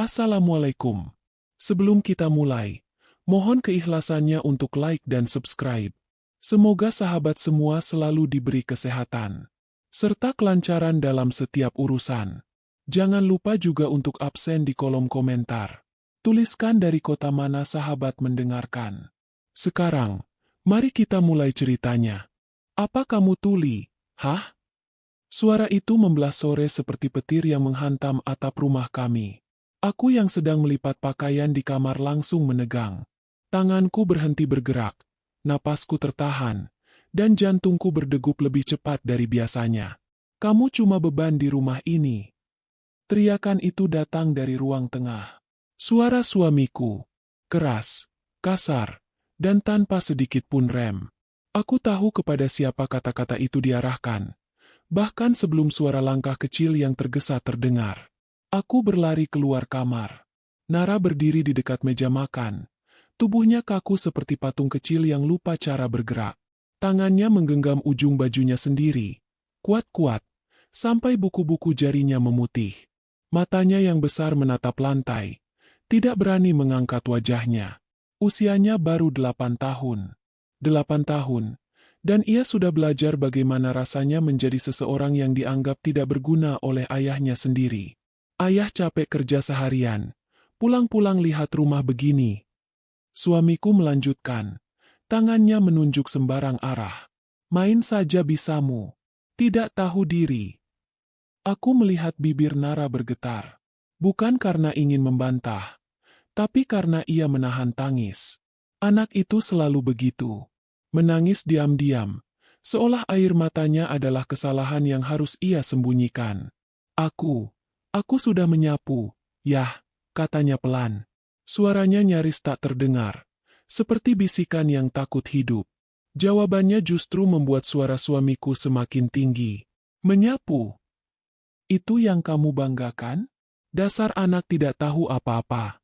Assalamualaikum. Sebelum kita mulai, mohon keikhlasannya untuk like dan subscribe. Semoga sahabat semua selalu diberi kesehatan, serta kelancaran dalam setiap urusan. Jangan lupa juga untuk absen di kolom komentar. Tuliskan dari kota mana sahabat mendengarkan. Sekarang, mari kita mulai ceritanya. Apa kamu tuli? Hah? Suara itu membelah sore seperti petir yang menghantam atap rumah kami. Aku yang sedang melipat pakaian di kamar langsung menegang. Tanganku berhenti bergerak, napasku tertahan, dan jantungku berdegup lebih cepat dari biasanya. Kamu cuma beban di rumah ini. Teriakan itu datang dari ruang tengah. Suara suamiku, keras, kasar, dan tanpa sedikit pun rem. Aku tahu kepada siapa kata-kata itu diarahkan. Bahkan sebelum suara langkah kecil yang tergesa terdengar. Aku berlari keluar kamar. Nara berdiri di dekat meja makan. Tubuhnya kaku seperti patung kecil yang lupa cara bergerak. Tangannya menggenggam ujung bajunya sendiri. Kuat-kuat, sampai buku-buku jarinya memutih. Matanya yang besar menatap lantai. Tidak berani mengangkat wajahnya. Usianya baru 8 tahun. 8 tahun. Dan ia sudah belajar bagaimana rasanya menjadi seseorang yang dianggap tidak berguna oleh ayahnya sendiri. Ayah capek kerja seharian. Pulang-pulang lihat rumah begini. Suamiku melanjutkan. Tangannya menunjuk sembarang arah. Main saja bisamu. Tidak tahu diri. Aku melihat bibir Nara bergetar. Bukan karena ingin membantah. Tapi karena ia menahan tangis. Anak itu selalu begitu. Menangis diam-diam. Seolah air matanya adalah kesalahan yang harus ia sembunyikan. Aku sudah menyapu, yah, katanya pelan. Suaranya nyaris tak terdengar, seperti bisikan yang takut hidup. Jawabannya justru membuat suara suamiku semakin tinggi. Menyapu? Itu yang kamu banggakan? Dasar anak tidak tahu apa-apa.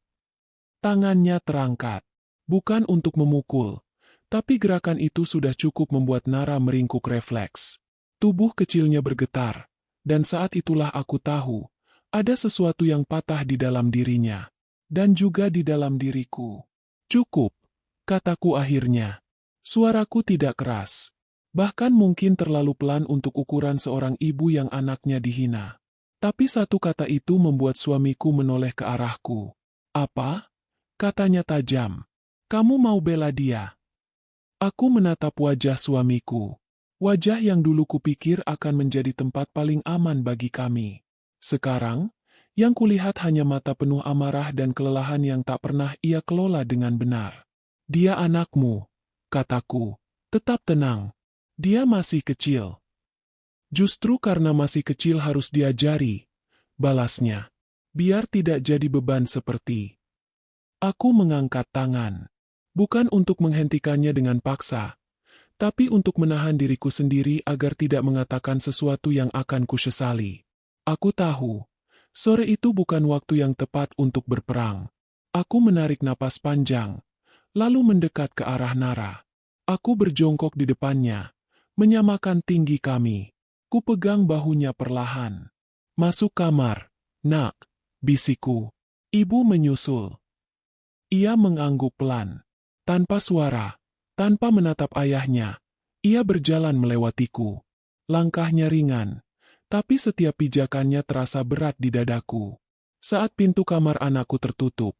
Tangannya terangkat, bukan untuk memukul, tapi gerakan itu sudah cukup membuat Nara meringkuk refleks. Tubuh kecilnya bergetar, dan saat itulah aku tahu, ada sesuatu yang patah di dalam dirinya, dan juga di dalam diriku. Cukup, kataku akhirnya. Suaraku tidak keras, bahkan mungkin terlalu pelan untuk ukuran seorang ibu yang anaknya dihina. Tapi satu kata itu membuat suamiku menoleh ke arahku. Apa? Katanya tajam. Kamu mau bela dia? Aku menatap wajah suamiku. Wajah yang dulu kupikir akan menjadi tempat paling aman bagi kami. Sekarang, yang kulihat hanya mata penuh amarah dan kelelahan yang tak pernah ia kelola dengan benar. Dia anakmu, kataku. Tetap tenang. Dia masih kecil. Justru karena masih kecil harus diajari, balasnya. Biar tidak jadi beban seperti. Aku mengangkat tangan. Bukan untuk menghentikannya dengan paksa, tapi untuk menahan diriku sendiri agar tidak mengatakan sesuatu yang akan kusesali. Aku tahu, sore itu bukan waktu yang tepat untuk berperang. Aku menarik napas panjang, lalu mendekat ke arah Nara. Aku berjongkok di depannya, menyamakan tinggi kami. Kupegang bahunya perlahan. Masuk kamar, nak, bisikku. Ibu menyusul. Ia mengangguk pelan. Tanpa suara, tanpa menatap ayahnya, ia berjalan melewatiku. Langkahnya ringan, tapi setiap pijakannya terasa berat di dadaku. Saat pintu kamar anakku tertutup,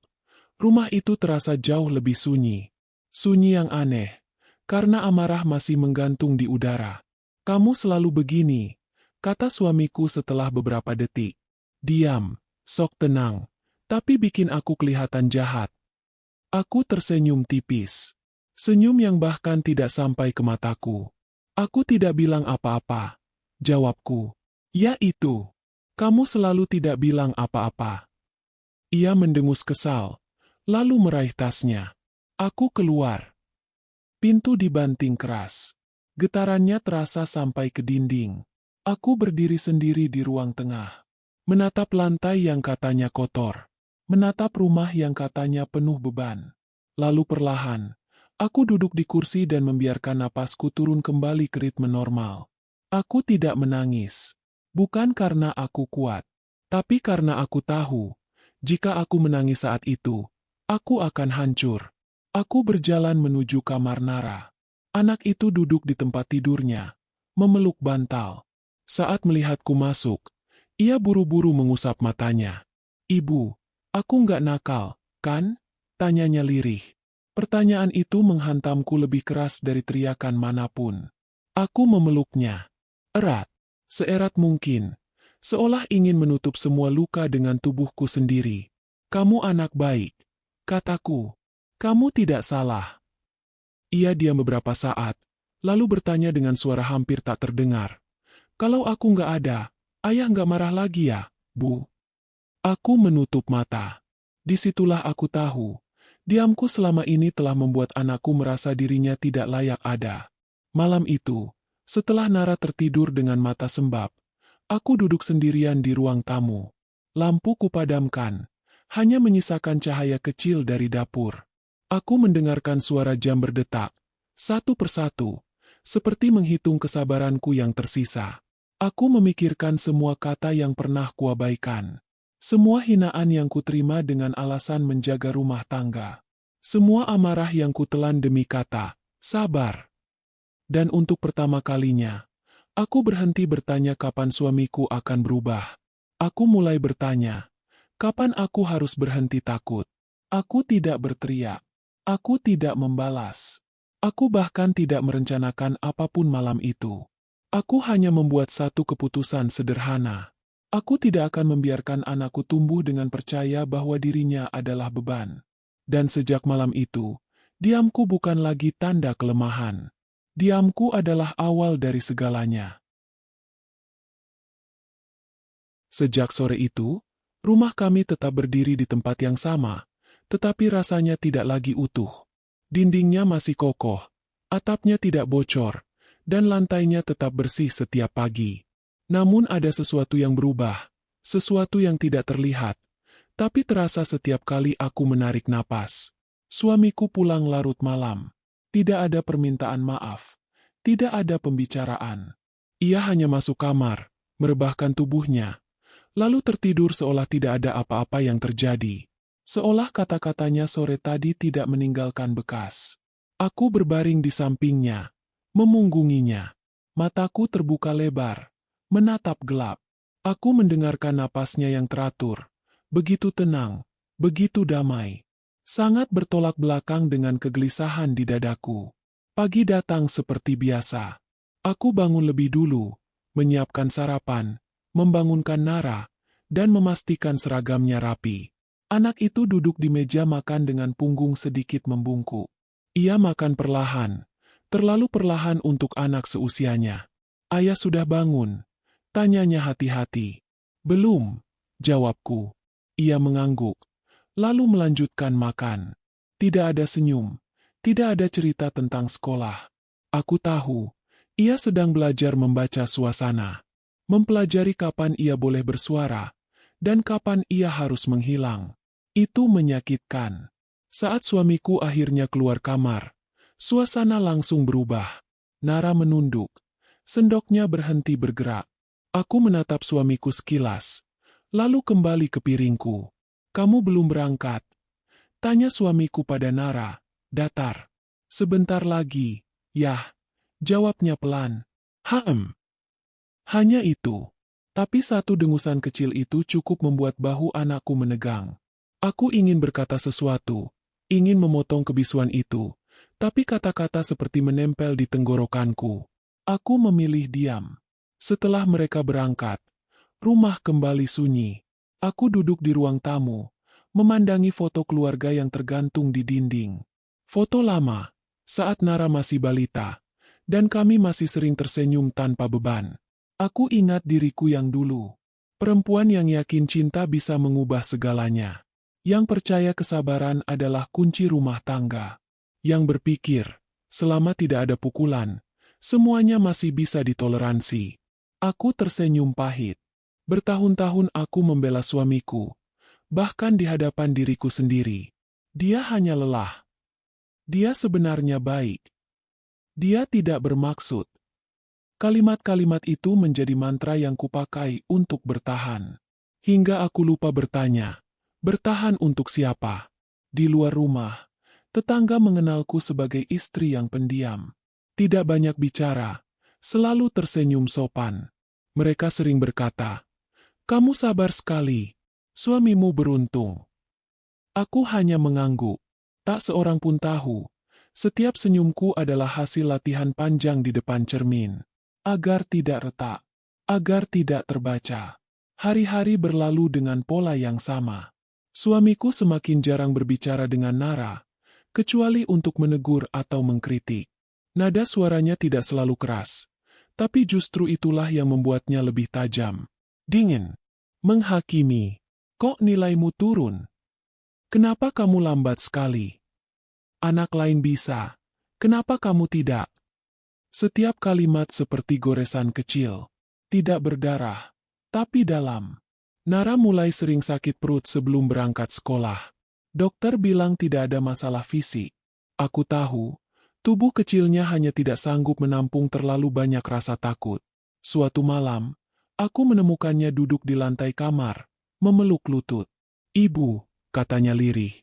rumah itu terasa jauh lebih sunyi. Sunyi yang aneh, karena amarah masih menggantung di udara. Kamu selalu begini, kata suamiku setelah beberapa detik. Diam, sok tenang, tapi bikin aku kelihatan jahat. Aku tersenyum tipis. Senyum yang bahkan tidak sampai ke mataku. Aku tidak bilang apa-apa. Jawabku. Ya itu. Kamu selalu tidak bilang apa-apa. Ia mendengus kesal, lalu meraih tasnya. Aku keluar. Pintu dibanting keras. Getarannya terasa sampai ke dinding. Aku berdiri sendiri di ruang tengah. Menatap lantai yang katanya kotor. Menatap rumah yang katanya penuh beban. Lalu perlahan, aku duduk di kursi dan membiarkan napasku turun kembali ke ritme normal. Aku tidak menangis. Bukan karena aku kuat, tapi karena aku tahu, Jika aku menangis saat itu, aku akan hancur. Aku berjalan menuju kamar Nara. Anak itu duduk di tempat tidurnya, memeluk bantal. Saat melihatku masuk, ia buru-buru mengusap matanya. "Ibu, aku nggak nakal, kan?" tanyanya lirih. Pertanyaan itu menghantamku lebih keras dari teriakan manapun. Aku memeluknya erat, seerat mungkin, seolah ingin menutup semua luka dengan tubuhku sendiri. "Kamu anak baik," kataku. "Kamu tidak salah." Ia diam beberapa saat, lalu bertanya dengan suara hampir tak terdengar. "Kalau aku nggak ada, ayah nggak marah lagi ya, Bu?" Aku menutup mata. Disitulah aku tahu, diamku selama ini telah membuat anakku merasa dirinya tidak layak ada. Malam itu, setelah Nara tertidur dengan mata sembab, aku duduk sendirian di ruang tamu. Lampu kupadamkan, hanya menyisakan cahaya kecil dari dapur. Aku mendengarkan suara jam berdetak, satu persatu, seperti menghitung kesabaranku yang tersisa. Aku memikirkan semua kata yang pernah kuabaikan. Semua hinaan yang kuterima dengan alasan menjaga rumah tangga. Semua amarah yang kutelan demi kata, sabar. Dan untuk pertama kalinya, aku berhenti bertanya kapan suamiku akan berubah. Aku mulai bertanya, kapan aku harus berhenti takut? Aku tidak berteriak. Aku tidak membalas. Aku bahkan tidak merencanakan apapun malam itu. Aku hanya membuat satu keputusan sederhana. Aku tidak akan membiarkan anakku tumbuh dengan percaya bahwa dirinya adalah beban. Dan sejak malam itu, diamku bukan lagi tanda kelemahan. Diamku adalah awal dari segalanya. Sejak sore itu, rumah kami tetap berdiri di tempat yang sama, tetapi rasanya tidak lagi utuh. Dindingnya masih kokoh, atapnya tidak bocor, dan lantainya tetap bersih setiap pagi. Namun ada sesuatu yang berubah, sesuatu yang tidak terlihat, tapi terasa setiap kali aku menarik napas. Suamiku pulang larut malam. Tidak ada permintaan maaf, tidak ada pembicaraan. Ia hanya masuk kamar, merebahkan tubuhnya, lalu tertidur seolah tidak ada apa-apa yang terjadi. Seolah kata-katanya sore tadi tidak meninggalkan bekas. Aku berbaring di sampingnya, memunggunginya. Mataku terbuka lebar, menatap gelap. Aku mendengarkan napasnya yang teratur, begitu tenang, begitu damai. Sangat bertolak belakang dengan kegelisahan di dadaku. Pagi datang seperti biasa. Aku bangun lebih dulu, menyiapkan sarapan, membangunkan Nara, dan memastikan seragamnya rapi. Anak itu duduk di meja makan dengan punggung sedikit membungkuk. Ia makan perlahan, terlalu perlahan untuk anak seusianya. "Ayah sudah bangun?" tanyanya hati-hati. "Belum," jawabku. Ia mengangguk, lalu melanjutkan makan. Tidak ada senyum, tidak ada cerita tentang sekolah. Aku tahu, ia sedang belajar membaca suasana. Mempelajari kapan ia boleh bersuara, dan kapan ia harus menghilang. Itu menyakitkan. Saat suamiku akhirnya keluar kamar, suasana langsung berubah. Nara menunduk. Sendoknya berhenti bergerak. Aku menatap suamiku sekilas, lalu kembali ke piringku. "Kamu belum berangkat?" tanya suamiku pada Nara, datar. "Sebentar lagi, Yah," jawabnya pelan. Hanya itu. Tapi satu dengusan kecil itu cukup membuat bahu anakku menegang. Aku ingin berkata sesuatu, ingin memotong kebisuan itu, tapi kata-kata seperti menempel di tenggorokanku. Aku memilih diam. Setelah mereka berangkat, rumah kembali sunyi. Aku duduk di ruang tamu, memandangi foto keluarga yang tergantung di dinding. Foto lama, saat Nara masih balita, dan kami masih sering tersenyum tanpa beban. Aku ingat diriku yang dulu. Perempuan yang yakin cinta bisa mengubah segalanya. Yang percaya kesabaran adalah kunci rumah tangga. Yang berpikir, selama tidak ada pukulan, semuanya masih bisa ditoleransi. Aku tersenyum pahit. Bertahun-tahun aku membela suamiku, bahkan di hadapan diriku sendiri. Dia hanya lelah. Dia sebenarnya baik. Dia tidak bermaksud. Kalimat-kalimat itu menjadi mantra yang kupakai untuk bertahan. Hingga aku lupa bertanya, Bertahan untuk siapa? Di luar rumah, tetangga mengenalku sebagai istri yang pendiam. Tidak banyak bicara, selalu tersenyum sopan. Mereka sering berkata, "Kamu sabar sekali, suamimu beruntung." Aku hanya mengangguk. Tak seorang pun tahu, setiap senyumku adalah hasil latihan panjang di depan cermin. Agar tidak retak, agar tidak terbaca. Hari-hari berlalu dengan pola yang sama. Suamiku semakin jarang berbicara dengan Nara, kecuali untuk menegur atau mengkritik. Nada suaranya tidak selalu keras, tapi justru itulah yang membuatnya lebih tajam. Dingin. Menghakimi. Kok nilaimu turun? Kenapa kamu lambat sekali? Anak lain bisa. Kenapa kamu tidak? Setiap kalimat seperti goresan kecil. Tidak berdarah, tapi dalam. Nara mulai sering sakit perut sebelum berangkat sekolah. Dokter bilang tidak ada masalah fisik. Aku tahu, tubuh kecilnya hanya tidak sanggup menampung terlalu banyak rasa takut. Suatu malam, aku menemukannya duduk di lantai kamar, memeluk lutut. "Ibu," katanya lirih,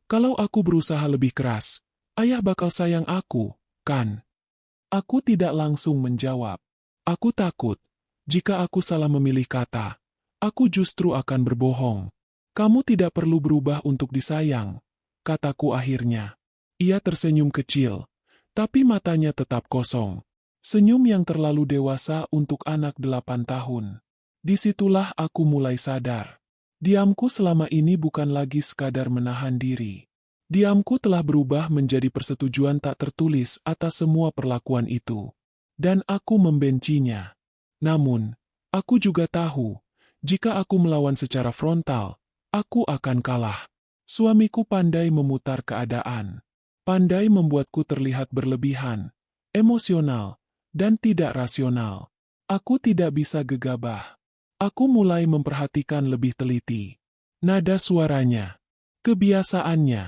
"kalau aku berusaha lebih keras, ayah bakal sayang aku, kan?" Aku tidak langsung menjawab. Aku takut, jika aku salah memilih kata, aku justru akan berbohong. "Kamu tidak perlu berubah untuk disayang," kataku akhirnya. Ia tersenyum kecil, tapi matanya tetap kosong. Senyum yang terlalu dewasa untuk anak 8 tahun. Disitulah aku mulai sadar. Diamku selama ini bukan lagi sekadar menahan diri. Diamku telah berubah menjadi persetujuan tak tertulis atas semua perlakuan itu. Dan aku membencinya. Namun, aku juga tahu, jika aku melawan secara frontal, aku akan kalah. Suamiku pandai memutar keadaan. Pandai membuatku terlihat berlebihan, emosional, dan tidak rasional. Aku tidak bisa gegabah. Aku mulai memperhatikan lebih teliti. Nada suaranya, kebiasaannya,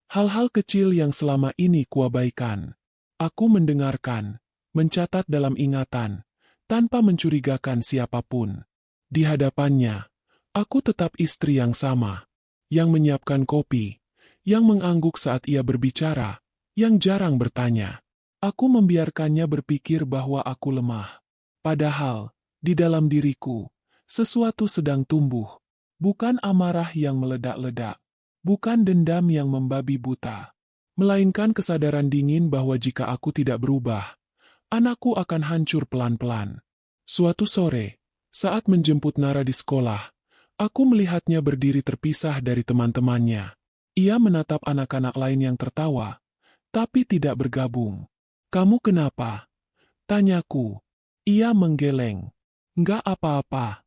hal-hal kecil yang selama ini kuabaikan. Aku mendengarkan, mencatat dalam ingatan, tanpa mencurigakan siapapun. Di hadapannya, aku tetap istri yang sama, yang menyiapkan kopi, yang mengangguk saat ia berbicara, yang jarang bertanya. Aku membiarkannya berpikir bahwa aku lemah. Padahal, di dalam diriku, sesuatu sedang tumbuh. Bukan amarah yang meledak-ledak. Bukan dendam yang membabi buta. Melainkan kesadaran dingin bahwa jika aku tidak berubah, anakku akan hancur pelan-pelan. Suatu sore, saat menjemput Nara di sekolah, aku melihatnya berdiri terpisah dari teman-temannya. Ia menatap anak-anak lain yang tertawa, tapi tidak bergabung. "Kamu kenapa?" tanyaku. Ia menggeleng. "Nggak apa-apa."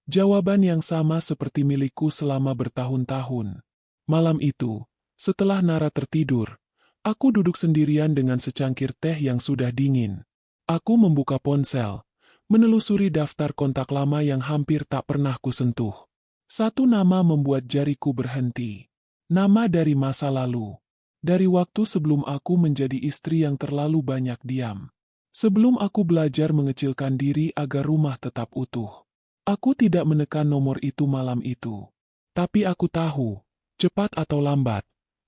Jawaban yang sama seperti milikku selama bertahun-tahun. Malam itu, setelah Nara tertidur, aku duduk sendirian dengan secangkir teh yang sudah dingin. Aku membuka ponsel, menelusuri daftar kontak lama yang hampir tak pernah kusentuh. Satu nama membuat jariku berhenti. Nama dari masa lalu. Dari waktu sebelum aku menjadi istri yang terlalu banyak diam. Sebelum aku belajar mengecilkan diri agar rumah tetap utuh. Aku tidak menekan nomor itu malam itu. Tapi aku tahu, cepat atau lambat,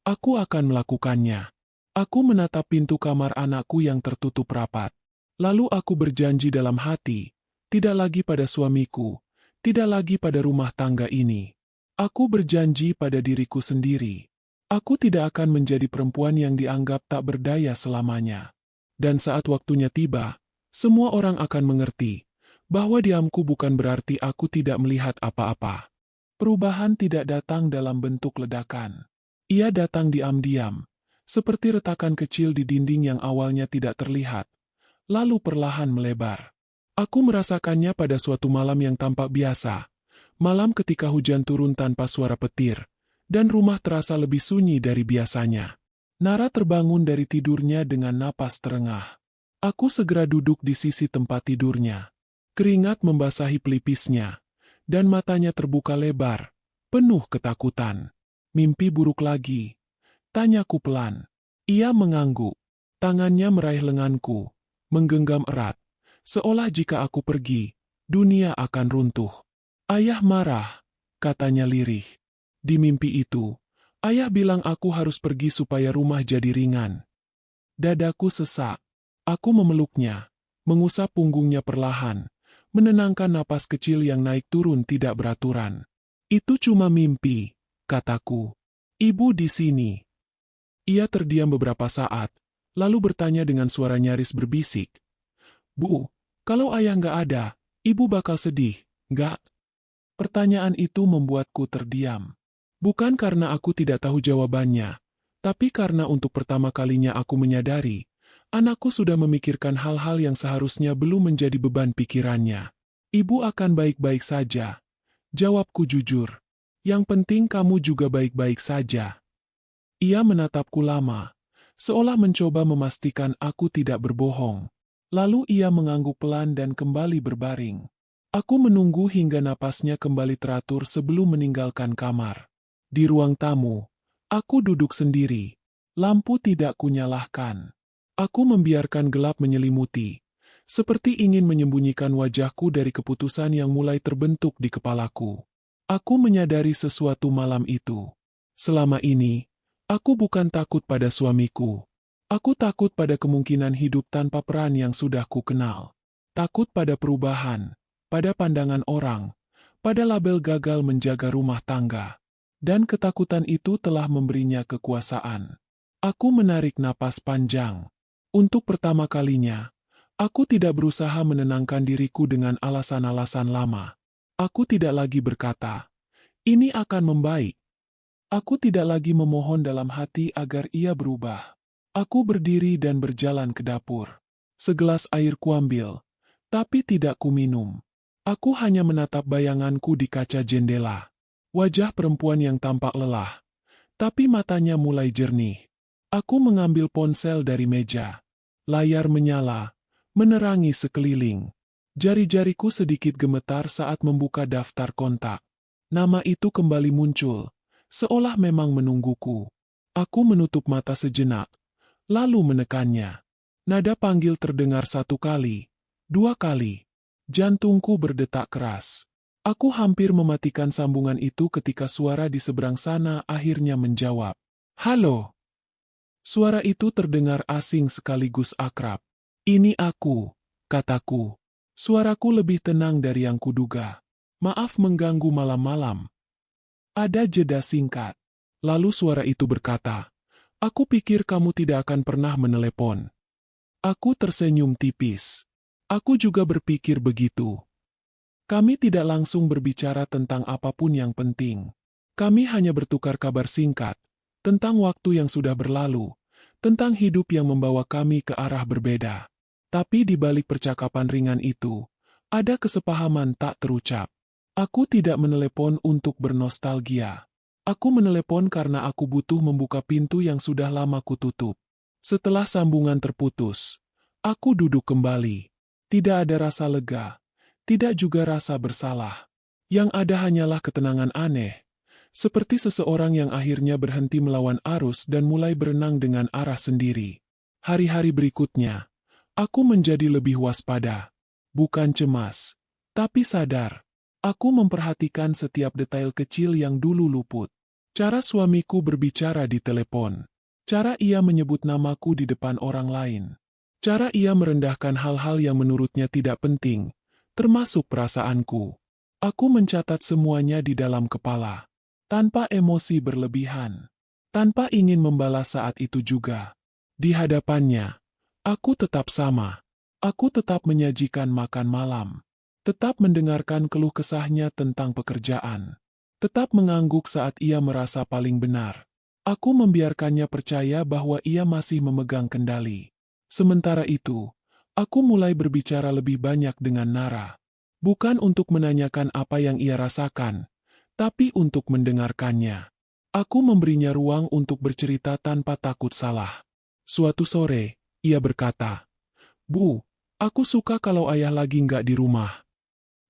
aku akan melakukannya. Aku menatap pintu kamar anakku yang tertutup rapat. Lalu aku berjanji dalam hati, tidak lagi pada suamiku, tidak lagi pada rumah tangga ini. Aku berjanji pada diriku sendiri. Aku tidak akan menjadi perempuan yang dianggap tak berdaya selamanya. Dan saat waktunya tiba, semua orang akan mengerti bahwa diamku bukan berarti aku tidak melihat apa-apa. Perubahan tidak datang dalam bentuk ledakan. Ia datang diam-diam, seperti retakan kecil di dinding yang awalnya tidak terlihat, lalu perlahan melebar. Aku merasakannya pada suatu malam yang tampak biasa, malam ketika hujan turun tanpa suara petir, dan rumah terasa lebih sunyi dari biasanya. Nara terbangun dari tidurnya dengan napas terengah. Aku segera duduk di sisi tempat tidurnya. Keringat membasahi pelipisnya, dan matanya terbuka lebar, penuh ketakutan. "Mimpi buruk lagi?" tanyaku pelan. Ia mengangguk, tangannya meraih lenganku, menggenggam erat, seolah jika aku pergi, dunia akan runtuh. "Ayah marah," katanya lirih. Di mimpi itu, ayah bilang aku harus pergi supaya rumah jadi ringan. Dadaku sesak. Aku memeluknya, mengusap punggungnya perlahan, menenangkan napas kecil yang naik turun tidak beraturan. Itu cuma mimpi, kataku. Ibu di sini. Ia terdiam beberapa saat, lalu bertanya dengan suara nyaris berbisik. Bu, kalau ayah nggak ada, ibu bakal sedih, nggak? Pertanyaan itu membuatku terdiam. Bukan karena aku tidak tahu jawabannya, tapi karena untuk pertama kalinya aku menyadari, anakku sudah memikirkan hal-hal yang seharusnya belum menjadi beban pikirannya. Ibu akan baik-baik saja. Jawabku jujur. Yang penting kamu juga baik-baik saja. Ia menatapku lama, seolah mencoba memastikan aku tidak berbohong. Lalu ia mengangguk pelan dan kembali berbaring. Aku menunggu hingga napasnya kembali teratur sebelum meninggalkan kamar. Di ruang tamu, aku duduk sendiri. Lampu tidak kunyalahkan. Aku membiarkan gelap menyelimuti, seperti ingin menyembunyikan wajahku dari keputusan yang mulai terbentuk di kepalaku. Aku menyadari sesuatu malam itu. Selama ini, aku bukan takut pada suamiku. Aku takut pada kemungkinan hidup tanpa peran yang sudah ku kenal. Takut pada perubahan, pada pandangan orang, pada label gagal menjaga rumah tangga. Dan ketakutan itu telah memberinya kekuasaan. Aku menarik napas panjang. Untuk pertama kalinya, aku tidak berusaha menenangkan diriku dengan alasan-alasan lama. Aku tidak lagi berkata, "Ini akan membaik." Aku tidak lagi memohon dalam hati agar ia berubah. Aku berdiri dan berjalan ke dapur. Segelas air kuambil, tapi tidak kuminum. Aku hanya menatap bayanganku di kaca jendela. Wajah perempuan yang tampak lelah, tapi matanya mulai jernih. Aku mengambil ponsel dari meja. Layar menyala, menerangi sekeliling. Jari-jariku sedikit gemetar saat membuka daftar kontak. Nama itu kembali muncul, seolah memang menungguku. Aku menutup mata sejenak, lalu menekannya. Nada panggil terdengar 1 kali, 2 kali. Jantungku berdetak keras. Aku hampir mematikan sambungan itu ketika suara di seberang sana akhirnya menjawab. "Halo." Suara itu terdengar asing sekaligus akrab. "Ini aku," kataku. Suaraku lebih tenang dari yang kuduga. "Maaf mengganggu malam-malam." Ada jeda singkat. Lalu suara itu berkata, "Aku pikir kamu tidak akan pernah menelepon." Aku tersenyum tipis. Aku juga berpikir begitu. Kami tidak langsung berbicara tentang apapun yang penting. Kami hanya bertukar kabar singkat, tentang waktu yang sudah berlalu, tentang hidup yang membawa kami ke arah berbeda. Tapi di balik percakapan ringan itu, ada kesepahaman tak terucap. Aku tidak menelepon untuk bernostalgia. Aku menelepon karena aku butuh membuka pintu yang sudah lama kututup. Setelah sambungan terputus, aku duduk kembali. Tidak ada rasa lega, tidak juga rasa bersalah. Yang ada hanyalah ketenangan aneh, seperti seseorang yang akhirnya berhenti melawan arus dan mulai berenang dengan arah sendiri. Hari-hari berikutnya, aku menjadi lebih waspada. Bukan cemas, tapi sadar. Aku memperhatikan setiap detail kecil yang dulu luput. Cara suamiku berbicara di telepon. Cara ia menyebut namaku di depan orang lain. Cara ia merendahkan hal-hal yang menurutnya tidak penting, termasuk perasaanku. Aku mencatat semuanya di dalam kepala. Tanpa emosi berlebihan. Tanpa ingin membalas saat itu juga. Di hadapannya, aku tetap sama. Aku tetap menyajikan makan malam. Tetap mendengarkan keluh kesahnya tentang pekerjaan. Tetap mengangguk saat ia merasa paling benar. Aku membiarkannya percaya bahwa ia masih memegang kendali. Sementara itu, aku mulai berbicara lebih banyak dengan Nara. Bukan untuk menanyakan apa yang ia rasakan, tapi untuk mendengarkannya. Aku memberinya ruang untuk bercerita tanpa takut salah. Suatu sore, ia berkata, "Bu, aku suka kalau ayah lagi nggak di rumah."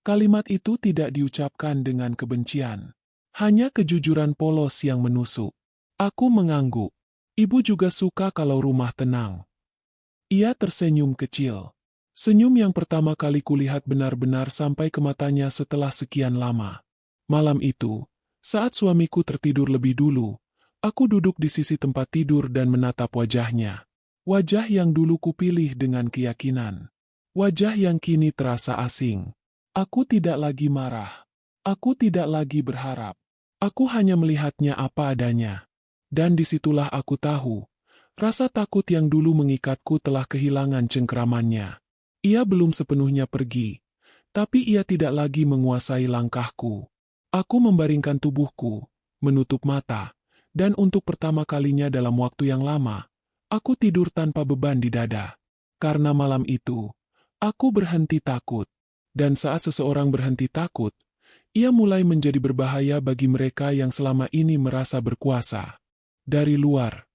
Kalimat itu tidak diucapkan dengan kebencian. Hanya kejujuran polos yang menusuk. Aku mengangguk. "Ibu juga suka kalau rumah tenang." Ia tersenyum kecil. Senyum yang pertama kali kulihat benar-benar sampai ke matanya setelah sekian lama. Malam itu, Saat suamiku tertidur lebih dulu, aku duduk di sisi tempat tidur dan menatap wajahnya. Wajah yang dulu kupilih dengan keyakinan. Wajah yang kini terasa asing. Aku tidak lagi marah. Aku tidak lagi berharap. Aku hanya melihatnya apa adanya. Dan disitulah aku tahu, rasa takut yang dulu mengikatku telah kehilangan cengkeramannya. Ia belum sepenuhnya pergi, tapi ia tidak lagi menguasai langkahku. Aku membaringkan tubuhku, menutup mata, dan untuk pertama kalinya dalam waktu yang lama, aku tidur tanpa beban di dada. Karena malam itu, aku berhenti takut. Dan saat seseorang berhenti takut, ia mulai menjadi berbahaya bagi mereka yang selama ini merasa berkuasa. Dari luar,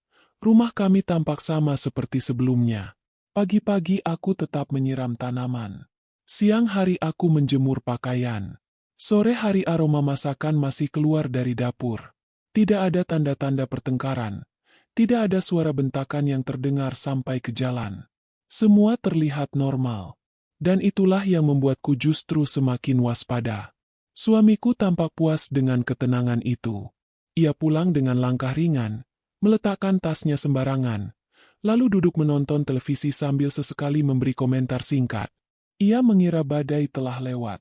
rumah kami tampak sama seperti sebelumnya. Pagi-pagi aku tetap menyiram tanaman. Siang hari aku menjemur pakaian. Sore hari aroma masakan masih keluar dari dapur. Tidak ada tanda-tanda pertengkaran. Tidak ada suara bentakan yang terdengar sampai ke jalan. Semua terlihat normal. Dan itulah yang membuatku justru semakin waspada. Suamiku tampak puas dengan ketenangan itu. Ia pulang dengan langkah ringan, meletakkan tasnya sembarangan, lalu duduk menonton televisi sambil sesekali memberi komentar singkat. Ia mengira badai telah lewat.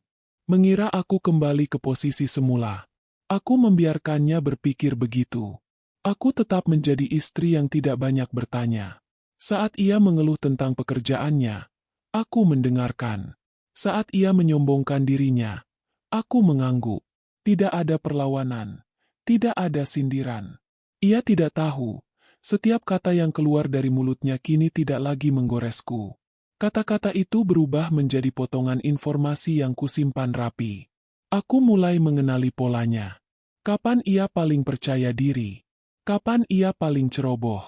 Mengira aku kembali ke posisi semula. Aku membiarkannya berpikir begitu. Aku tetap menjadi istri yang tidak banyak bertanya. Saat ia mengeluh tentang pekerjaannya, aku mendengarkan. Saat ia menyombongkan dirinya, aku mengangguk. Tidak ada perlawanan. Tidak ada sindiran. Ia tidak tahu, setiap kata yang keluar dari mulutnya kini tidak lagi menggoresku. Kata-kata itu berubah menjadi potongan informasi yang kusimpan rapi. Aku mulai mengenali polanya. Kapan ia paling percaya diri? Kapan ia paling ceroboh?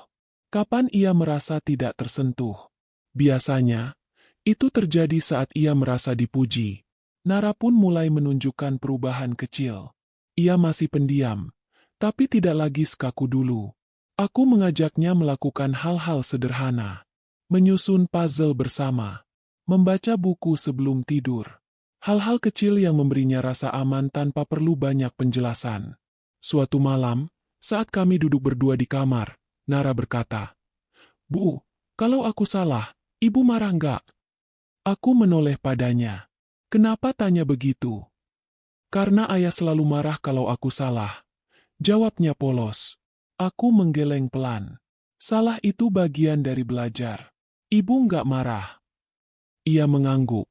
Kapan ia merasa tidak tersentuh? Biasanya, itu terjadi saat ia merasa dipuji. Nara pun mulai menunjukkan perubahan kecil. Ia masih pendiam, tapi tidak lagi sekaku dulu. Aku mengajaknya melakukan hal-hal sederhana. Menyusun puzzle bersama. Membaca buku sebelum tidur. Hal-hal kecil yang memberinya rasa aman tanpa perlu banyak penjelasan. Suatu malam, saat kami duduk berdua di kamar, Nara berkata, "Bu, kalau aku salah, Ibu marah nggak?" Aku menoleh padanya. "Kenapa tanya begitu?" "Karena ayah selalu marah kalau aku salah," jawabnya polos. Aku menggeleng pelan. "Salah itu bagian dari belajar. Ibu nggak marah." Ia mengangguk,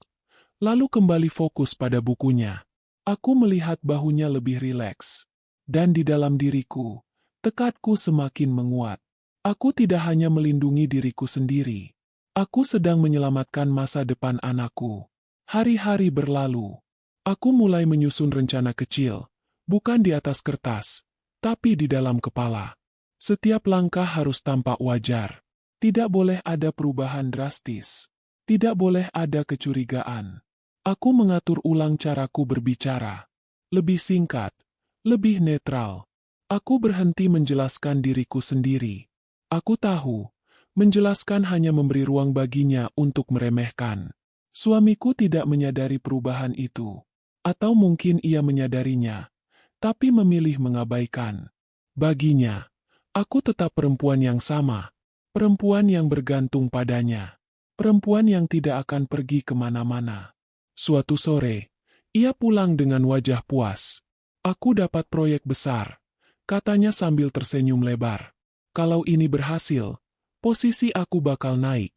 lalu kembali fokus pada bukunya. Aku melihat bahunya lebih rileks. Dan di dalam diriku, tekadku semakin menguat. Aku tidak hanya melindungi diriku sendiri. Aku sedang menyelamatkan masa depan anakku. Hari-hari berlalu. Aku mulai menyusun rencana kecil, bukan di atas kertas, tapi di dalam kepala. Setiap langkah harus tampak wajar. Tidak boleh ada perubahan drastis. Tidak boleh ada kecurigaan. Aku mengatur ulang caraku berbicara. Lebih singkat, lebih netral. Aku berhenti menjelaskan diriku sendiri. Aku tahu, menjelaskan hanya memberi ruang baginya untuk meremehkan. Suamiku tidak menyadari perubahan itu. Atau mungkin ia menyadarinya, tapi memilih mengabaikan. Baginya, aku tetap perempuan yang sama. Perempuan yang bergantung padanya. Perempuan yang tidak akan pergi kemana-mana. Suatu sore, ia pulang dengan wajah puas. "Aku dapat proyek besar," katanya sambil tersenyum lebar. "Kalau ini berhasil, posisi aku bakal naik."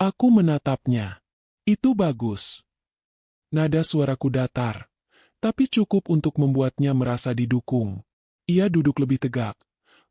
Aku menatapnya. "Itu bagus." Nada suaraku datar, tapi cukup untuk membuatnya merasa didukung. Ia duduk lebih tegak,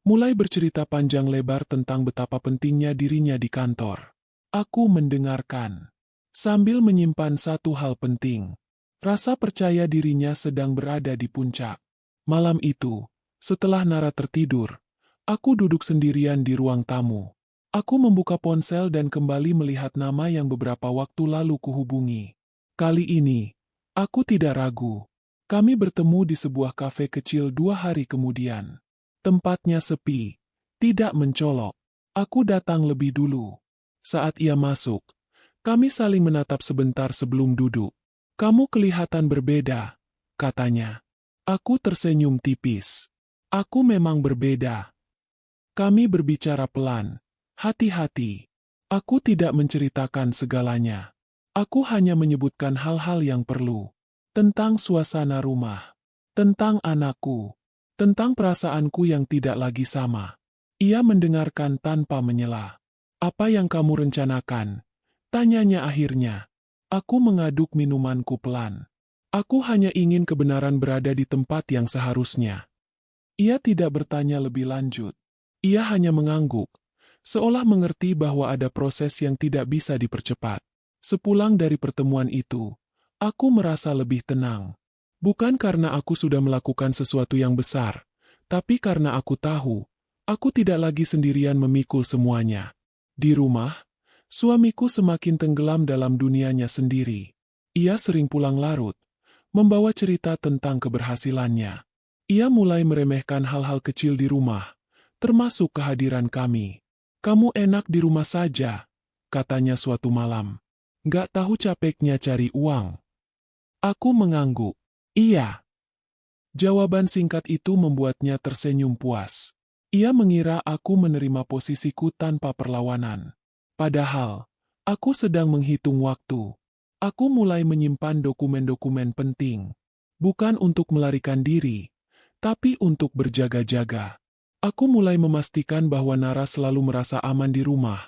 mulai bercerita panjang lebar tentang betapa pentingnya dirinya di kantor. Aku mendengarkan, sambil menyimpan satu hal penting. Rasa percaya dirinya sedang berada di puncak. Malam itu, setelah Nara tertidur, aku duduk sendirian di ruang tamu. Aku membuka ponsel dan kembali melihat nama yang beberapa waktu lalu kuhubungi. Kali ini, aku tidak ragu. Kami bertemu di sebuah kafe kecil 2 hari kemudian. Tempatnya sepi, tidak mencolok. Aku datang lebih dulu. Saat ia masuk, kami saling menatap sebentar sebelum duduk. "Kamu kelihatan berbeda," katanya. Aku tersenyum tipis. Aku memang berbeda. Kami berbicara pelan. Hati-hati. Aku tidak menceritakan segalanya. Aku hanya menyebutkan hal-hal yang perlu. Tentang suasana rumah. Tentang anakku. Tentang perasaanku yang tidak lagi sama. Ia mendengarkan tanpa menyela. Apa yang kamu rencanakan? Tanyanya akhirnya. Aku mengaduk minumanku pelan. Aku hanya ingin kebenaran berada di tempat yang seharusnya. Ia tidak bertanya lebih lanjut. Ia hanya mengangguk, seolah mengerti bahwa ada proses yang tidak bisa dipercepat. Sepulang dari pertemuan itu, aku merasa lebih tenang. Bukan karena aku sudah melakukan sesuatu yang besar, tapi karena aku tahu, aku tidak lagi sendirian memikul semuanya. Di rumah, suamiku semakin tenggelam dalam dunianya sendiri. Ia sering pulang larut, membawa cerita tentang keberhasilannya. Ia mulai meremehkan hal-hal kecil di rumah, termasuk kehadiran kami. Kamu enak di rumah saja, katanya suatu malam. Gak tahu capeknya cari uang. Aku mengangguk. Iya. Jawaban singkat itu membuatnya tersenyum puas. Ia mengira aku menerima posisiku tanpa perlawanan. Padahal, aku sedang menghitung waktu. Aku mulai menyimpan dokumen-dokumen penting. Bukan untuk melarikan diri, tapi untuk berjaga-jaga. Aku mulai memastikan bahwa Nara selalu merasa aman di rumah,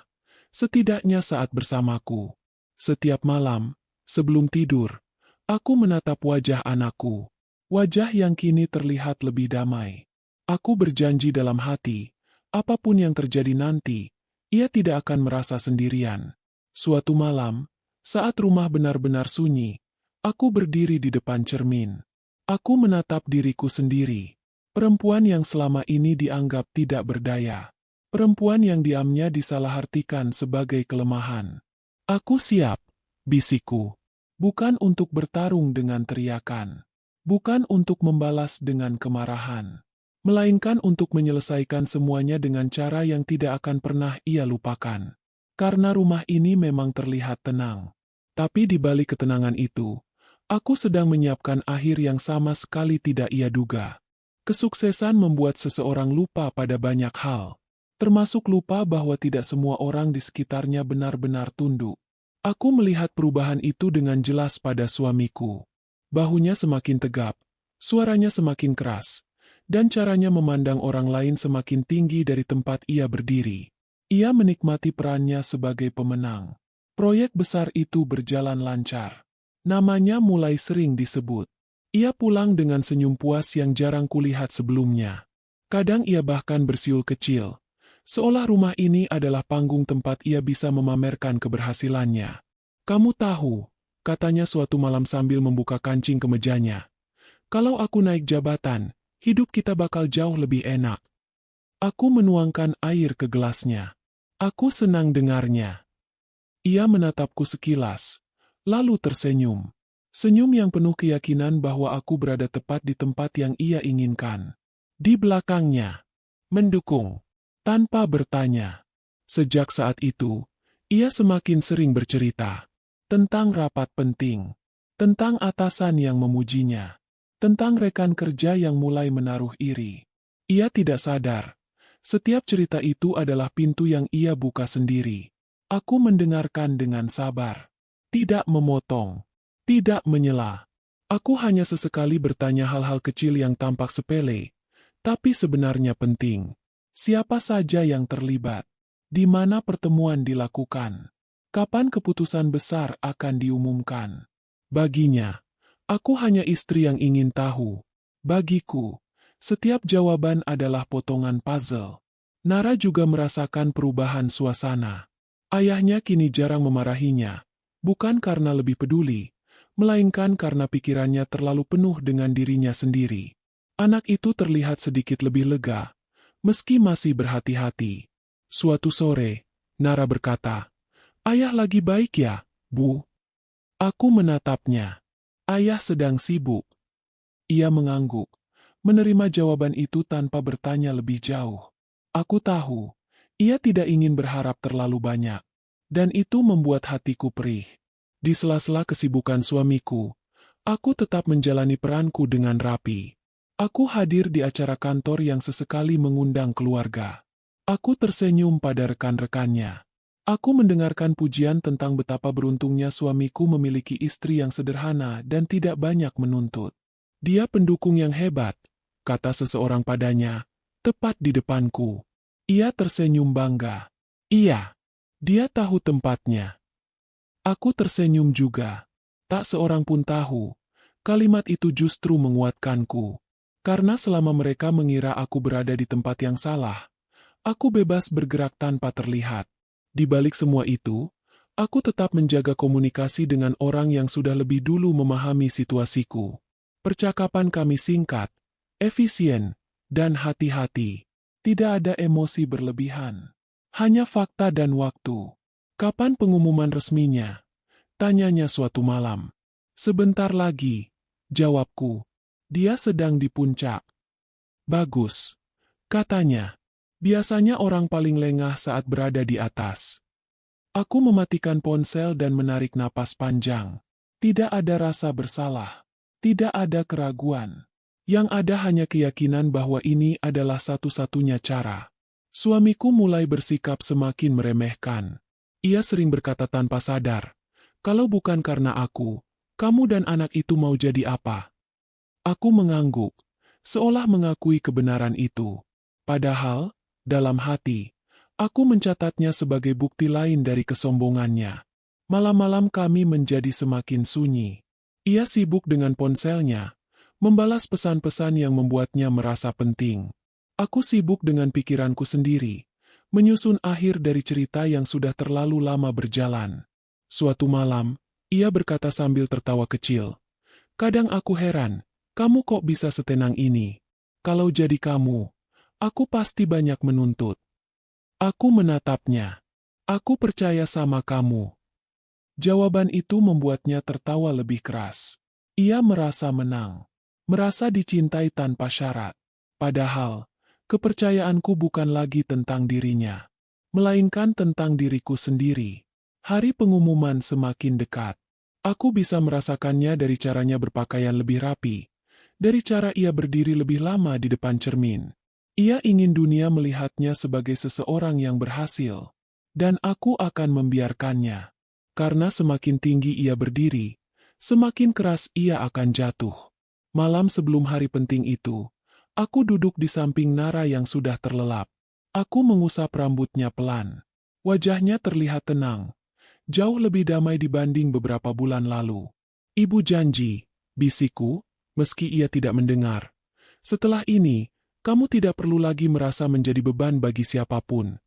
setidaknya saat bersamaku. Setiap malam, sebelum tidur, aku menatap wajah anakku. Wajah yang kini terlihat lebih damai. Aku berjanji dalam hati, apapun yang terjadi nanti, ia tidak akan merasa sendirian. Suatu malam, saat rumah benar-benar sunyi, aku berdiri di depan cermin. Aku menatap diriku sendiri. Perempuan yang selama ini dianggap tidak berdaya. Perempuan yang diamnya disalahartikan sebagai kelemahan. Aku siap, bisikku. Bukan untuk bertarung dengan teriakan. Bukan untuk membalas dengan kemarahan. Melainkan untuk menyelesaikan semuanya dengan cara yang tidak akan pernah ia lupakan. Karena rumah ini memang terlihat tenang. Tapi di balik ketenangan itu, aku sedang menyiapkan akhir yang sama sekali tidak ia duga. Kesuksesan membuat seseorang lupa pada banyak hal. Termasuk lupa bahwa tidak semua orang di sekitarnya benar-benar tunduk. Aku melihat perubahan itu dengan jelas pada suamiku. Bahunya semakin tegap, suaranya semakin keras, dan caranya memandang orang lain semakin tinggi dari tempat ia berdiri. Ia menikmati perannya sebagai pemenang. Proyek besar itu berjalan lancar. Namanya mulai sering disebut. Ia pulang dengan senyum puas yang jarang kulihat sebelumnya. Kadang ia bahkan bersiul kecil, seolah rumah ini adalah panggung tempat ia bisa memamerkan keberhasilannya. Kamu tahu, katanya suatu malam sambil membuka kancing kemejanya. Kalau aku naik jabatan, hidup kita bakal jauh lebih enak. Aku menuangkan air ke gelasnya. Aku senang dengarnya. Ia menatapku sekilas, lalu tersenyum. Senyum yang penuh keyakinan bahwa aku berada tepat di tempat yang ia inginkan. Di belakangnya, mendukung, tanpa bertanya. Sejak saat itu, ia semakin sering bercerita tentang rapat penting, tentang atasan yang memujinya, tentang rekan kerja yang mulai menaruh iri. Ia tidak sadar, setiap cerita itu adalah pintu yang ia buka sendiri. Aku mendengarkan dengan sabar, tidak memotong, tidak menyela. Aku hanya sesekali bertanya hal-hal kecil yang tampak sepele, tapi sebenarnya penting. Siapa saja yang terlibat? Di mana pertemuan dilakukan? Kapan keputusan besar akan diumumkan? Baginya, aku hanya istri yang ingin tahu. Bagiku, setiap jawaban adalah potongan puzzle. Nara juga merasakan perubahan suasana. Ayahnya kini jarang memarahinya, bukan karena lebih peduli, melainkan karena pikirannya terlalu penuh dengan dirinya sendiri. Anak itu terlihat sedikit lebih lega, meski masih berhati-hati. Suatu sore, Nara berkata, "Ayah lagi baik ya, Bu?" Aku menatapnya. Ayah sedang sibuk. Ia mengangguk, menerima jawaban itu tanpa bertanya lebih jauh. Aku tahu, ia tidak ingin berharap terlalu banyak. Dan itu membuat hatiku perih. Di sela-sela kesibukan suamiku, aku tetap menjalani peranku dengan rapi. Aku hadir di acara kantor yang sesekali mengundang keluarga. Aku tersenyum pada rekan-rekannya. Aku mendengarkan pujian tentang betapa beruntungnya suamiku memiliki istri yang sederhana dan tidak banyak menuntut. Dia pendukung yang hebat, kata seseorang padanya, tepat di depanku. Ia tersenyum bangga. Iya, dia tahu tempatnya. Aku tersenyum juga. Tak seorang pun tahu. Kalimat itu justru menguatkanku. Karena selama mereka mengira aku berada di tempat yang salah, aku bebas bergerak tanpa terlihat. Di balik semua itu, aku tetap menjaga komunikasi dengan orang yang sudah lebih dulu memahami situasiku. Percakapan kami singkat, efisien, dan hati-hati. Tidak ada emosi berlebihan. Hanya fakta dan waktu. Kapan pengumuman resminya? Tanyanya suatu malam. Sebentar lagi, jawabku. Dia sedang di puncak. Bagus, katanya. Biasanya orang paling lengah saat berada di atas. Aku mematikan ponsel dan menarik napas panjang. Tidak ada rasa bersalah. Tidak ada keraguan. Yang ada hanya keyakinan bahwa ini adalah satu-satunya cara. Suamiku mulai bersikap semakin meremehkan. Ia sering berkata tanpa sadar, "Kalau bukan karena aku, kamu dan anak itu mau jadi apa?" Aku mengangguk, seolah mengakui kebenaran itu. Padahal, dalam hati, aku mencatatnya sebagai bukti lain dari kesombongannya. Malam-malam kami menjadi semakin sunyi. Ia sibuk dengan ponselnya, membalas pesan-pesan yang membuatnya merasa penting. Aku sibuk dengan pikiranku sendiri, menyusun akhir dari cerita yang sudah terlalu lama berjalan. Suatu malam, ia berkata sambil tertawa kecil, "Kadang aku heran, kamu kok bisa setenang ini? Kalau jadi kamu, aku pasti banyak menuntut." Aku menatapnya. "Aku percaya sama kamu." Jawaban itu membuatnya tertawa lebih keras. Ia merasa menang. Merasa dicintai tanpa syarat. Padahal, kepercayaanku bukan lagi tentang dirinya, melainkan tentang diriku sendiri. Hari pengumuman semakin dekat. Aku bisa merasakannya dari caranya berpakaian lebih rapi, dari cara ia berdiri lebih lama di depan cermin. Ia ingin dunia melihatnya sebagai seseorang yang berhasil, dan aku akan membiarkannya. Karena semakin tinggi ia berdiri, semakin keras ia akan jatuh. Malam sebelum hari penting itu, aku duduk di samping Nara yang sudah terlelap. Aku mengusap rambutnya pelan. Wajahnya terlihat tenang, jauh lebih damai dibanding beberapa bulan lalu. "Ibu janji," bisikku, meski ia tidak mendengar. "Setelah ini, kamu tidak perlu lagi merasa menjadi beban bagi siapapun."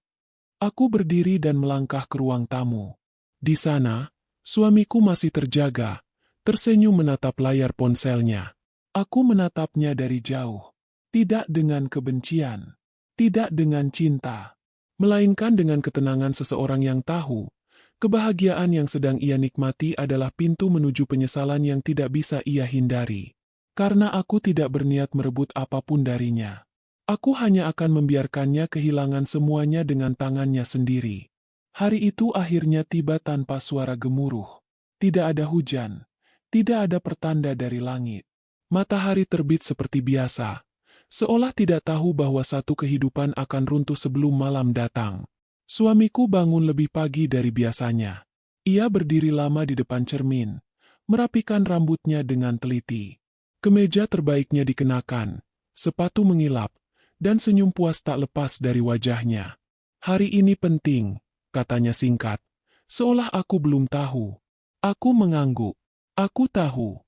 Aku berdiri dan melangkah ke ruang tamu. Di sana, suamiku masih terjaga, tersenyum menatap layar ponselnya. Aku menatapnya dari jauh. Tidak dengan kebencian, tidak dengan cinta, melainkan dengan ketenangan seseorang yang tahu, kebahagiaan yang sedang ia nikmati adalah pintu menuju penyesalan yang tidak bisa ia hindari. Karena aku tidak berniat merebut apapun darinya. Aku hanya akan membiarkannya kehilangan semuanya dengan tangannya sendiri. Hari itu akhirnya tiba tanpa suara gemuruh. Tidak ada hujan. Tidak ada pertanda dari langit. Matahari terbit seperti biasa, seolah tidak tahu bahwa satu kehidupan akan runtuh sebelum malam datang. Suamiku bangun lebih pagi dari biasanya. Ia berdiri lama di depan cermin, merapikan rambutnya dengan teliti. Kemeja terbaiknya dikenakan, sepatu mengilap, dan senyum puas tak lepas dari wajahnya. "Hari ini penting," katanya singkat, seolah aku belum tahu. Aku mengangguk. Aku tahu.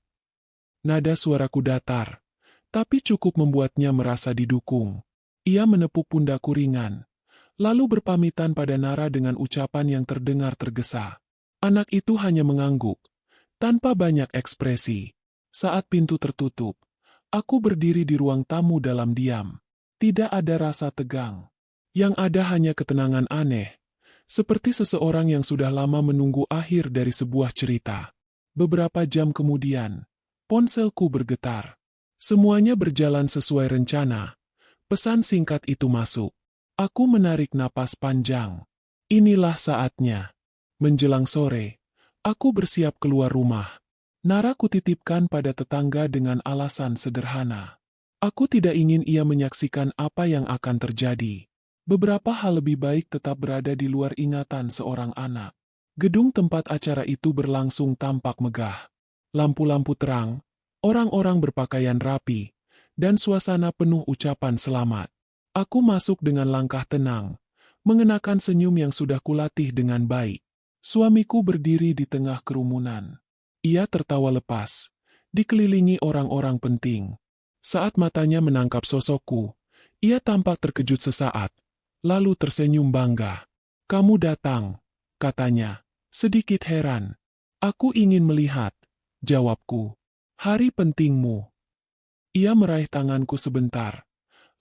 Nada suaraku datar, tapi cukup membuatnya merasa didukung. Ia menepuk pundakku ringan, lalu berpamitan pada Nara dengan ucapan yang terdengar tergesa. Anak itu hanya mengangguk, tanpa banyak ekspresi. Saat pintu tertutup, aku berdiri di ruang tamu dalam diam. Tidak ada rasa tegang. Yang ada hanya ketenangan aneh, seperti seseorang yang sudah lama menunggu akhir dari sebuah cerita. Beberapa jam kemudian, ponselku bergetar. Semuanya berjalan sesuai rencana. Pesan singkat itu masuk. Aku menarik napas panjang. Inilah saatnya. Menjelang sore, aku bersiap keluar rumah. Nara kutitipkan pada tetangga dengan alasan sederhana. Aku tidak ingin ia menyaksikan apa yang akan terjadi. Beberapa hal lebih baik tetap berada di luar ingatan seorang anak. Gedung tempat acara itu berlangsung tampak megah. Lampu-lampu terang, orang-orang berpakaian rapi, dan suasana penuh ucapan selamat. Aku masuk dengan langkah tenang, mengenakan senyum yang sudah kulatih dengan baik. Suamiku berdiri di tengah kerumunan. Ia tertawa lepas, dikelilingi orang-orang penting. Saat matanya menangkap sosokku, ia tampak terkejut sesaat, lalu tersenyum bangga. "Kamu datang," katanya, sedikit heran. "Aku ingin melihat," jawabku. "Hari pentingmu." Ia meraih tanganku sebentar,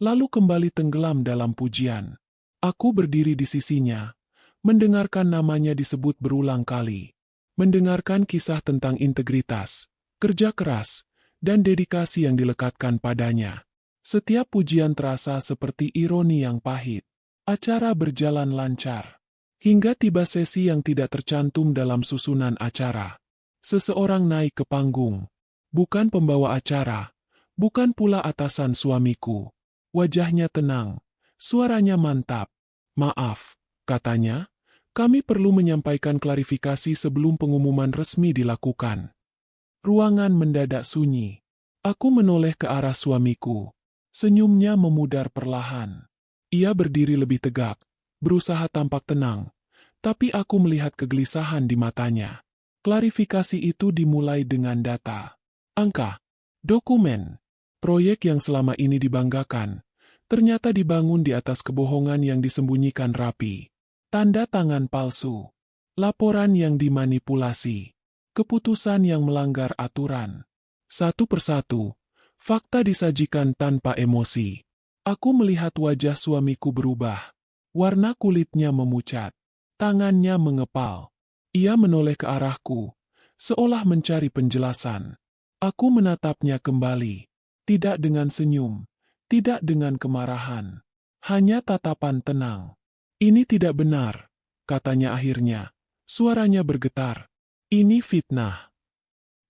lalu kembali tenggelam dalam pujian. Aku berdiri di sisinya, mendengarkan namanya disebut berulang kali. Mendengarkan kisah tentang integritas, kerja keras, dan dedikasi yang dilekatkan padanya. Setiap pujian terasa seperti ironi yang pahit. Acara berjalan lancar. Hingga tiba sesi yang tidak tercantum dalam susunan acara. Seseorang naik ke panggung. Bukan pembawa acara. Bukan pula atasan suamiku. Wajahnya tenang. Suaranya mantap. "Maaf," katanya. "Kami perlu menyampaikan klarifikasi sebelum pengumuman resmi dilakukan." Ruangan mendadak sunyi. Aku menoleh ke arah suamiku. Senyumnya memudar perlahan. Ia berdiri lebih tegak, berusaha tampak tenang, tapi aku melihat kegelisahan di matanya. Klarifikasi itu dimulai dengan data, angka, dokumen. Proyek yang selama ini dibanggakan, ternyata dibangun di atas kebohongan yang disembunyikan rapi. Tanda tangan palsu, laporan yang dimanipulasi. Keputusan yang melanggar aturan. Satu persatu, fakta disajikan tanpa emosi. Aku melihat wajah suamiku berubah. Warna kulitnya memucat. Tangannya mengepal. Ia menoleh ke arahku, seolah mencari penjelasan. Aku menatapnya kembali. Tidak dengan senyum, tidak dengan kemarahan. Hanya tatapan tenang. "Ini tidak benar," katanya akhirnya. Suaranya bergetar. "Ini fitnah."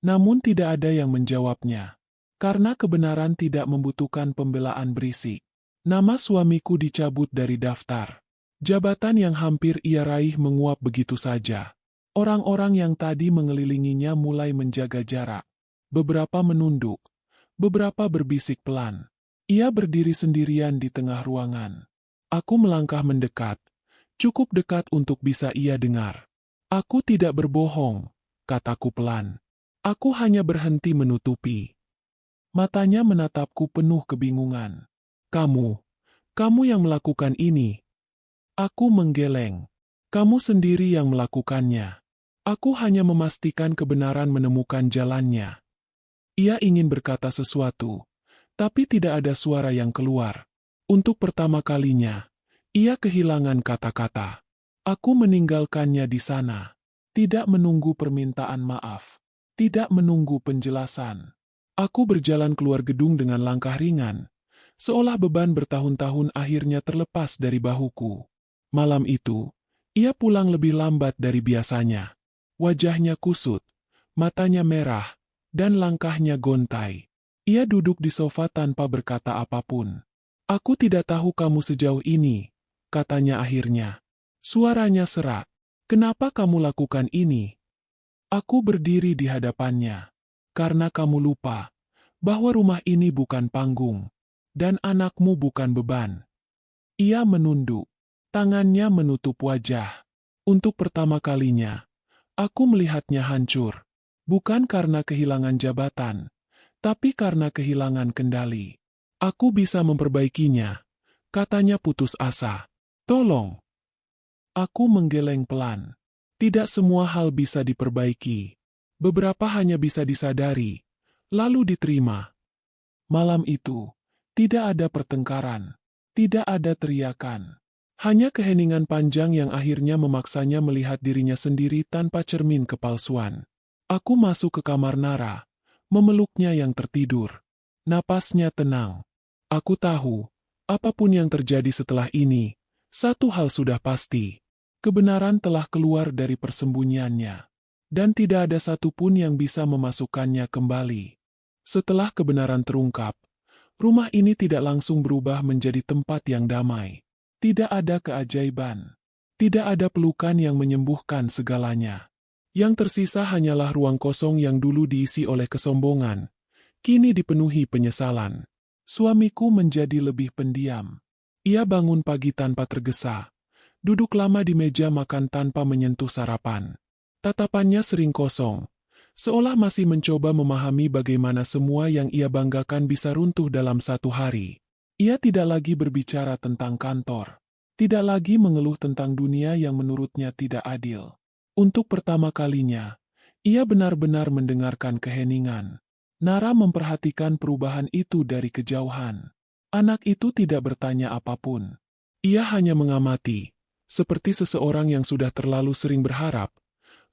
Namun tidak ada yang menjawabnya. Karena kebenaran tidak membutuhkan pembelaan berisik. Nama suamiku dicabut dari daftar. Jabatan yang hampir ia raih menguap begitu saja. Orang-orang yang tadi mengelilinginya mulai menjaga jarak. Beberapa menunduk. Beberapa berbisik pelan. Ia berdiri sendirian di tengah ruangan. Aku melangkah mendekat. Cukup dekat untuk bisa ia dengar. "Aku tidak berbohong," kataku pelan. "Aku hanya berhenti menutupi." Matanya menatapku penuh kebingungan. Kamu yang melakukan ini." Aku menggeleng. "Kamu sendiri yang melakukannya." Aku hanya memastikan kebenaran menemukan jalannya. Ia ingin berkata sesuatu, tapi tidak ada suara yang keluar. Untuk pertama kalinya, ia kehilangan kata-kata. Aku meninggalkannya di sana. Tidak menunggu permintaan maaf. Tidak menunggu penjelasan. Aku berjalan keluar gedung dengan langkah ringan, seolah beban bertahun-tahun akhirnya terlepas dari bahuku. Malam itu, ia pulang lebih lambat dari biasanya. Wajahnya kusut, matanya merah, dan langkahnya gontai. Ia duduk di sofa tanpa berkata apapun. "Aku tidak tahu kamu sejauh ini," katanya akhirnya. Suaranya serak. "Kenapa kamu lakukan ini?" Aku berdiri di hadapannya. "Karena kamu lupa bahwa rumah ini bukan panggung, dan anakmu bukan beban." Ia menunduk. Tangannya menutup wajah. Untuk pertama kalinya, aku melihatnya hancur. Bukan karena kehilangan jabatan, tapi karena kehilangan kendali. "Aku bisa memperbaikinya," katanya putus asa. "Tolong." Aku menggeleng pelan. Tidak semua hal bisa diperbaiki. Beberapa hanya bisa disadari, lalu diterima. Malam itu, tidak ada pertengkaran. Tidak ada teriakan. Hanya keheningan panjang yang akhirnya memaksanya melihat dirinya sendiri tanpa cermin kepalsuan. Aku masuk ke kamar Nara, memeluknya yang tertidur. Napasnya tenang. Aku tahu, apapun yang terjadi setelah ini, satu hal sudah pasti. Kebenaran telah keluar dari persembunyiannya. Dan tidak ada satupun yang bisa memasukkannya kembali. Setelah kebenaran terungkap, Rumah ini tidak langsung berubah menjadi tempat yang damai. Tidak ada keajaiban. Tidak ada pelukan yang menyembuhkan segalanya. Yang tersisa hanyalah ruang kosong yang dulu diisi oleh kesombongan, kini dipenuhi penyesalan. Suamiku menjadi lebih pendiam. Ia bangun pagi tanpa tergesa, duduk lama di meja makan tanpa menyentuh sarapan. Tatapannya sering kosong, seolah masih mencoba memahami bagaimana semua yang ia banggakan bisa runtuh dalam satu hari. Ia tidak lagi berbicara tentang kantor, tidak lagi mengeluh tentang dunia yang menurutnya tidak adil. Untuk pertama kalinya, ia benar-benar mendengarkan keheningan. Nara memperhatikan perubahan itu dari kejauhan. Anak itu tidak bertanya apapun. Ia hanya mengamati, seperti seseorang yang sudah terlalu sering berharap,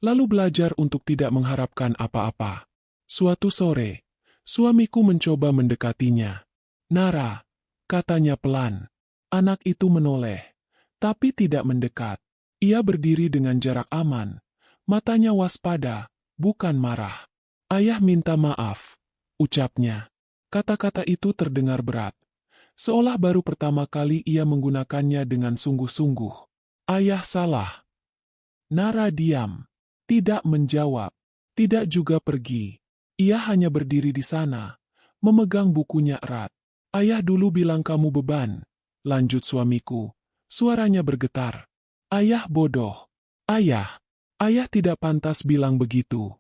lalu belajar untuk tidak mengharapkan apa-apa. Suatu sore, suamiku mencoba mendekatinya. "Nara," katanya pelan. Anak itu menoleh, tapi tidak mendekat. Ia berdiri dengan jarak aman, matanya waspada, bukan marah. "Ayah minta maaf," ucapnya. Kata-kata itu terdengar berat, seolah baru pertama kali ia menggunakannya dengan sungguh-sungguh. "Ayah salah." Nara diam, tidak menjawab, tidak juga pergi. Ia hanya berdiri di sana, memegang bukunya erat. "Ayah dulu bilang kamu beban," lanjut suamiku. Suaranya bergetar. "Ayah bodoh. Ayah tidak pantas bilang begitu."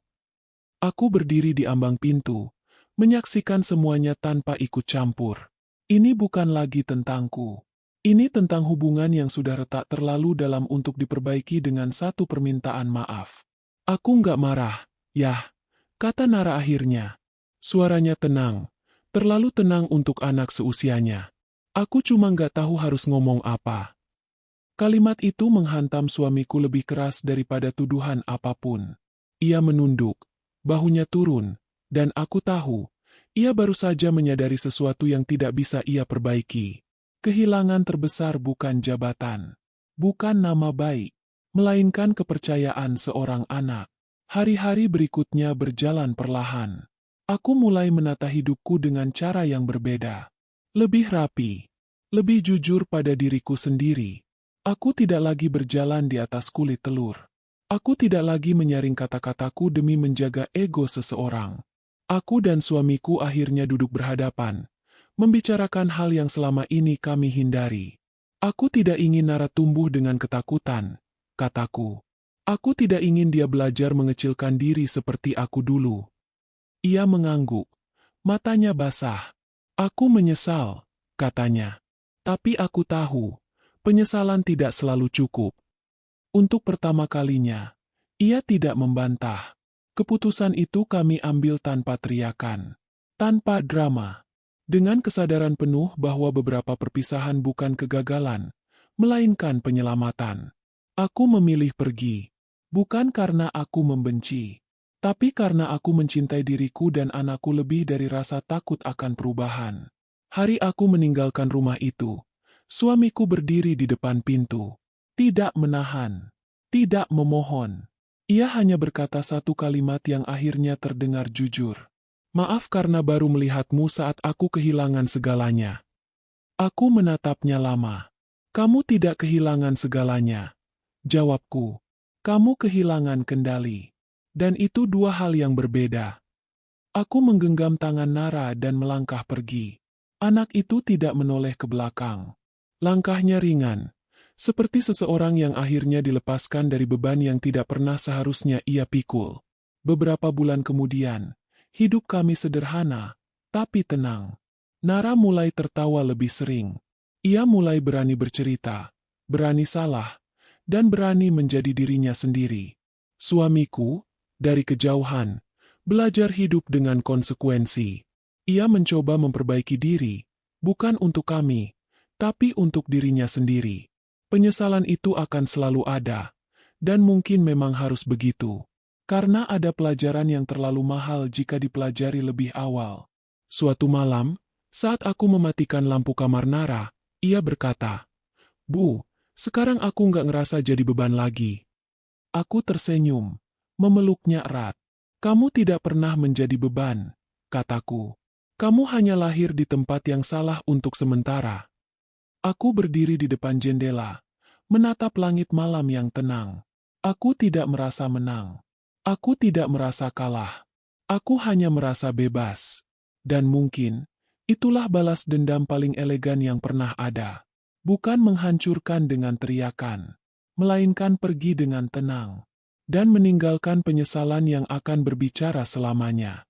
Aku berdiri di ambang pintu, menyaksikan semuanya tanpa ikut campur. Ini bukan lagi tentangku. Ini tentang hubungan yang sudah retak terlalu dalam untuk diperbaiki dengan satu permintaan maaf. "Aku nggak marah, Yah," kata Nara akhirnya. Suaranya tenang, terlalu tenang untuk anak seusianya. "Aku cuma nggak tahu harus ngomong apa." Kalimat itu menghantam suamiku lebih keras daripada tuduhan apapun. Ia menunduk, bahunya turun, dan aku tahu, ia baru saja menyadari sesuatu yang tidak bisa ia perbaiki. Kehilangan terbesar bukan jabatan, bukan nama baik, melainkan kepercayaan seorang anak. Hari-hari berikutnya berjalan perlahan. Aku mulai menata hidupku dengan cara yang berbeda. Lebih rapi, lebih jujur pada diriku sendiri. Aku tidak lagi berjalan di atas kulit telur. Aku tidak lagi menyaring kata-kataku demi menjaga ego seseorang. Aku dan suamiku akhirnya duduk berhadapan, membicarakan hal yang selama ini kami hindari. "Aku tidak ingin Nara tumbuh dengan ketakutan," kataku. "Aku tidak ingin dia belajar mengecilkan diri seperti aku dulu." Ia mengangguk, matanya basah. "Aku menyesal," katanya. "Tapi aku tahu, penyesalan tidak selalu cukup." Untuk pertama kalinya, ia tidak membantah. Keputusan itu kami ambil tanpa teriakan, tanpa drama, dengan kesadaran penuh bahwa beberapa perpisahan bukan kegagalan, melainkan penyelamatan. Aku memilih pergi, bukan karena aku membenci, tapi karena aku mencintai diriku dan anakku lebih dari rasa takut akan perubahan. Hari aku meninggalkan rumah itu, suamiku berdiri di depan pintu. Tidak menahan, tidak memohon. Ia hanya berkata satu kalimat yang akhirnya terdengar jujur. "Maaf karena baru melihatmu saat aku kehilangan segalanya." Aku menatapnya lama. "Kamu tidak kehilangan segalanya," jawabku. "Kamu kehilangan kendali. Dan itu dua hal yang berbeda." Aku menggenggam tangan Nara dan melangkah pergi. Anak itu tidak menoleh ke belakang. Langkahnya ringan, seperti seseorang yang akhirnya dilepaskan dari beban yang tidak pernah seharusnya ia pikul. Beberapa bulan kemudian, hidup kami sederhana, tapi tenang. Nara mulai tertawa lebih sering. Ia mulai berani bercerita, berani salah, dan berani menjadi dirinya sendiri. Suamiku, dari kejauhan, belajar hidup dengan konsekuensi. Ia mencoba memperbaiki diri, bukan untuk kami, tapi untuk dirinya sendiri. Penyesalan itu akan selalu ada, dan mungkin memang harus begitu. Karena ada pelajaran yang terlalu mahal jika dipelajari lebih awal. Suatu malam, saat aku mematikan lampu kamar Nara, ia berkata, "Bu, sekarang aku nggak ngerasa jadi beban lagi." Aku tersenyum, memeluknya erat. "Kamu tidak pernah menjadi beban," kataku. Kamu hanya lahir di tempat yang salah untuk sementara. Aku berdiri di depan jendela, menatap langit malam yang tenang. Aku tidak merasa menang. Aku tidak merasa kalah. Aku hanya merasa bebas. Dan mungkin, itulah balas dendam paling elegan yang pernah ada. Bukan menghancurkan dengan teriakan, melainkan pergi dengan tenang, dan meninggalkan penyesalan yang akan berbicara selamanya.